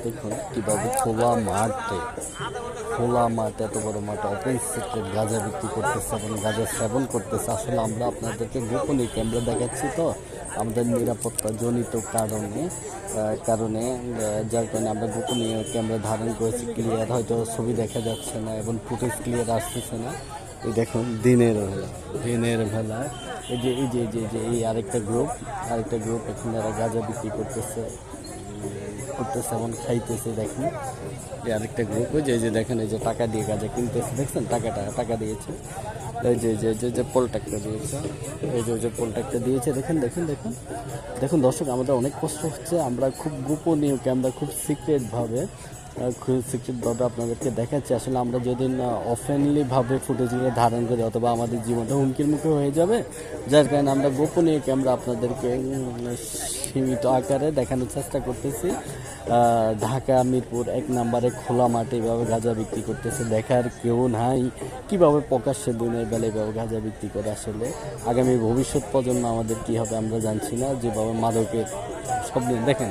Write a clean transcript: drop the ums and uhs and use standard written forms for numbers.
দেখুন কীভাবে খোলা মাঠ এত বড় মাঠ ওপেন সিক্রেট গাঁজা বিক্রি করতেছে এবং গাঁজা সেবন করতেছে। আসলে আমরা আপনাদেরকে গোপনে ক্যামেরা দেখাচ্ছি তো আমাদের নিরাপত্তা জনিত কারণে যার কারণে আমরা গোপনীয় ক্যামেরা ধারণ করেছি। ক্লিয়ার হয়তো ছবি দেখা যাচ্ছে না এবং ফুটেজ ক্লিয়ার আসতেছে না। এই দেখুন দিনের বেলা এই আরেকটা গ্রুপ এখানে গাঁজা বিক্রি করতেছে এবং খাইতেছে। দেখুন এই আরেকটা গ্রুপ ওই যে দেখেন এই যে টাকা দিয়ে গাঁজা কিনতেছে, দেখছেন টাকা দিয়েছে। এই যে পোলট্যাকটা দিয়েছে, এই যে পোলট্যাকটা দিয়েছে। দেখুন দর্শক, আমাদের অনেক কষ্ট হচ্ছে। আমরা খুব গোপনীয় ক্যামেরা খুব সিক্রেটভাবে আপনাদেরকে দেখাচ্ছি। আসলে আমরা যদি না ওপেনলিভাবে ফুটেজগুলো ধারণ করি অথবা আমাদের জীবনটা হুমকির মুখে হয়ে যাবে, যার কারণে আমরা গোপনীয় ক্যামেরা আপনাদেরকে সীমিত আকারে দেখানোর চেষ্টা করতেছি। ঢাকা মিরপুর 1 নম্বরে খোলা মাঠে এভাবে গাঁজা বিক্রি করতেছে, দেখার কেউ নাই কীভাবে প্রকাশ্যে দিনের বেলা এভাবে গাঁজা বিক্রি করে। আসলে আগামী ভবিষ্যৎ প্রজন্ম আমাদের কী হবে আমরা জানছি না, যেভাবে মাদকের সব দেখেন